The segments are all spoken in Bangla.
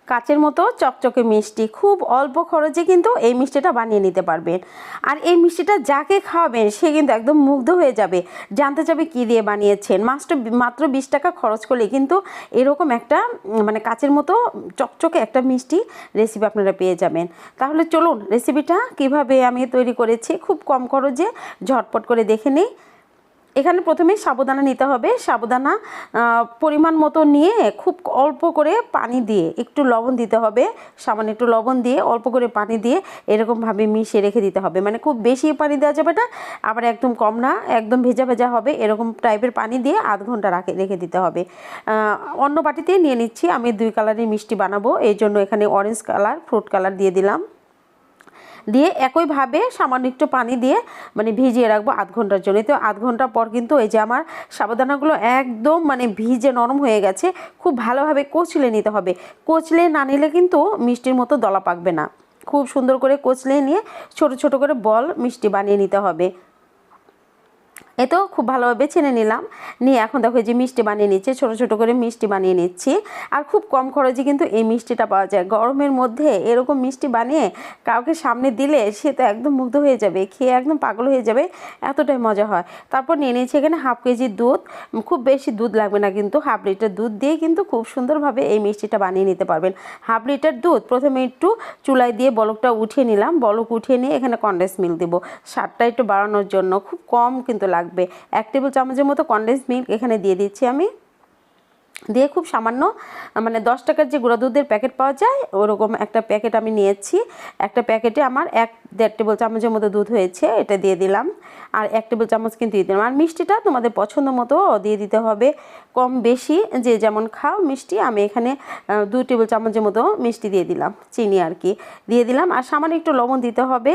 কাচের মতো চকচকে মিষ্টি, খুব অল্প খরচে কিন্তু এই মিষ্টিটা বানিয়ে নিতে পারবেন। আর এই মিষ্টিটা যাকে খাওয়াবেন সে কিন্তু একদম মুগ্ধ হয়ে যাবে, জানতে চাবে কী দিয়ে বানিয়েছেন। মাত্র 20 টাকা খরচ করলে কিন্তু এরকম একটা মানে কাচের মতো চকচকে একটা মিষ্টি রেসিপি আপনারা পেয়ে যাবেন। তাহলে চলুন রেসিপিটা কিভাবে আমি তৈরি করেছি খুব কম খরচে ঝটপট করে দেখে নিই। এখানে প্রথমেই সাবুদানা নিতে হবে। সাবুদানা পরিমাণ মতো নিয়ে খুব অল্প করে পানি দিয়ে, একটু লবণ দিতে হবে, সামান্য একটু লবণ দিয়ে অল্প করে পানি দিয়ে এরকমভাবে মিশিয়ে রেখে দিতে হবে। মানে খুব বেশি পানি দেওয়া যাবে না, আবার একদম কম না, একদম ভেজা ভেজা হবে এরকম টাইপের পানি দিয়ে আধ ঘন্টা রেখে দিতে হবে। অন্য বাটিতে নিয়ে নিচ্ছি, আমি 2 কালারের মিষ্টি বানাবো, এই জন্য এখানে অরেঞ্জ কালার, ফ্রুট কালার দিয়ে দিলাম। দিয়ে একইভাবে সামান্য একটু পানি দিয়ে মানে ভিজিয়ে রাখবো আধ ঘন্টার জন্য। তো আধ ঘন্টা পর কিন্তু এই যে আমার সাবুদানাগুলো একদম মানে ভিজে নরম হয়ে গেছে। খুব ভালোভাবে কচলে নিতে হবে, কচলে না নিলে কিন্তু মিষ্টির মতো দলা পাকবে না। খুব সুন্দর করে কচলে নিয়ে ছোট ছোট করে বল মিষ্টি বানিয়ে নিতে হবে। এ তো খুব ভালোভাবে ছেনে নিলাম, নিয়ে এখন দেখো যে মিষ্টি বানিয়ে নিচ্ছে, ছোটো ছোটো করে মিষ্টি বানিয়ে নিচ্ছি। আর খুব কম খরচে কিন্তু এই মিষ্টিটা পাওয়া যায়। গরমের মধ্যে এরকম মিষ্টি বানিয়ে কাউকে সামনে দিলে সে তো একদম মুগ্ধ হয়ে যাবে, খেয়ে একদম পাগল হয়ে যাবে, এতটাই মজা হয়। তারপর নিয়ে নিয়েছি এখানে হাফ কেজি দুধ। খুব বেশি দুধ লাগবে না, কিন্তু হাফ লিটার দুধ দিয়ে কিন্তু খুব সুন্দরভাবে এই মিষ্টিটা বানিয়ে নিতে পারবেন। হাফ লিটার দুধ প্রথমে একটু চুলায় দিয়ে বলকটা উঠিয়ে নিলাম, বলক উঠিয়ে নিয়ে এখানে কনডেন্স মিল্ক দেবো স্বাদটা একটু বাড়ানোর জন্য। খুব কম কিন্তু লাগবে, 1 টেবিল চামচের মতো কনডেন্স মিল্ক এখানে দিয়ে দিচ্ছি আমি। দিয়ে খুব সামান্য মানে 10 টাকার যে গুঁড়া দুধের প্যাকেট পাওয়া যায় ওরকম একটা প্যাকেট আমি নিয়েছি। একটা প্যাকেটে আমার 1-1.5 টেবিল চামচের মতো দুধ হয়েছে, এটা দিয়ে দিলাম। আর 1 টেবিল চামচ কিন্তু দিয়ে দিলাম। আর মিষ্টিটা তোমাদের পছন্দ মতো দিয়ে দিতে হবে, কম বেশি যে যেমন খাও মিষ্টি। আমি এখানে 2 টেবিল চামচের মতো মিষ্টি দিয়ে দিলাম, চিনি আর কি দিয়ে দিলাম। আর সামান্য একটু লবণ দিতে হবে।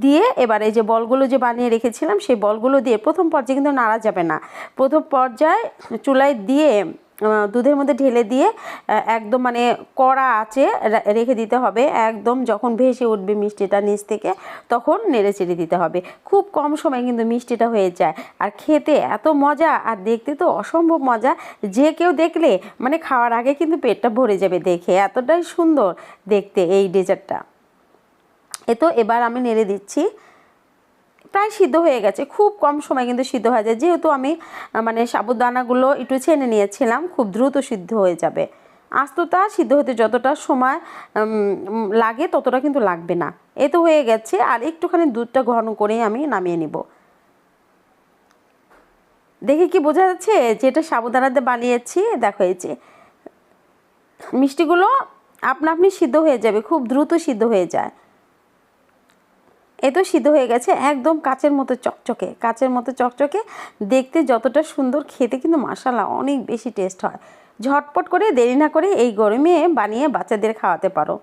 দিয়ে এবার এই যে বলগুলো যে বানিয়ে রেখেছিলাম সেই বলগুলো দিয়ে প্রথম পর্যায়ে কিন্তু নাড়া যাবে না, প্রথম পর্যায়ে চুলায় দিয়ে দুধের মধ্যে ঢেলে দিয়ে একদম মানে কড়া আঁচে রেখে দিতে হবে। একদম যখন ভেসে উঠবে মিষ্টিটা নিচ থেকে তখন নেড়ে চেড়ে দিতে হবে। খুব কম সময় কিন্তু মিষ্টিটা হয়ে যায়, আর খেতে এত মজা আর দেখতে তো অসম্ভব মজা। যে কেউ দেখলে মানে খাওয়ার আগে কিন্তু পেটটা ভরে যাবে দেখে, এতটাই সুন্দর দেখতে এই ডেজার্টটা। এ তো এবার আমি নেড়ে দিচ্ছি, প্রায় সিদ্ধ হয়ে গেছে, খুব কম সময় কিন্তু সিদ্ধ হয়ে যায়। যেহেতু আমি মানে সাবুদানাগুলো একটু ছেনে নিয়েছিলাম, খুব দ্রুত সিদ্ধ হয়ে যাবে। আস্তটা সিদ্ধ হতে যতটা সময় লাগে ততটা কিন্তু লাগবে না। এ তো হয়ে গেছে, আর একটুখানি দুধটা ঘন করে আমি নামিয়ে নিব। দেখে কি বোঝা যাচ্ছে যে এটা সাবুদানাতে বানিয়েছি? দেখো এই যে মিষ্টিগুলো আপনা আপনি সিদ্ধ হয়ে যাবে, খুব দ্রুত সিদ্ধ হয়ে যায়। এ তো সিদ্ধ হয়ে গেছে, একদম কাচের মতো চকচকে, কাচের মতো চকচকে দেখতে যতটা সুন্দর, খেতে কিন্তু মাশাআল্লাহ অনেক বেশি টেস্ট হয়। ঝটপট করে দেরি না করে এই গরমে বানিয়ে বাচ্চাদের খাওয়াতে পারো।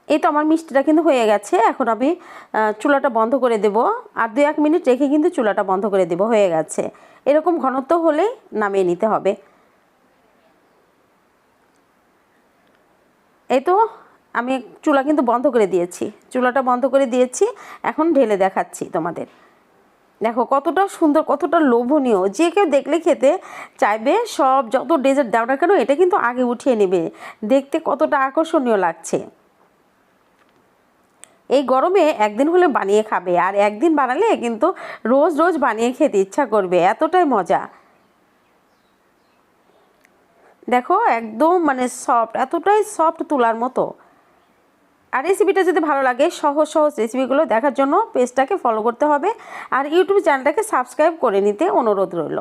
এই তো আমার মিষ্টিটা কিন্তু হয়ে গেছে। এখন আমি চুলাটা বন্ধ করে দেব, আর 2-1 মিনিট রেখে কিন্তু চুলাটা বন্ধ করে দেব। হয়ে গেছে, এরকম ঘনত্ব হলেই নামিয়ে নিতে হবে। এই তো আমি চুলা কিন্তু বন্ধ করে দিয়েছি, চুলাটা বন্ধ করে দিয়েছি। এখন ঢেলে দেখাচ্ছি তোমাদের। দেখো কতটা সুন্দর, কতটা লোভনীয়, যে কেউ দেখলে খেতে চাইবে। সব যত ডেজার্ট দাও না কেন এটা কিন্তু আগে উঠিয়ে নেবে, দেখতে কতটা আকর্ষণীয় লাগছে। এই গরমে একদিন হলে বানিয়ে খাবে, আর একদিন বানালে কিন্তু রোজ রোজ বানিয়ে খেতে ইচ্ছা করবে, এতটাই মজা। দেখো একদম মানে সফট, এতটাই সফট তুলার মতো। আর রেসিপিটা যদি ভালো লাগে, সহজ সহজ রেসিপিগুলো দেখার জন্য পেজটাকে ফলো করতে হবে, আর ইউটিউব চ্যানেলটাকে সাবস্ক্রাইব করে নিতে অনুরোধ রইল।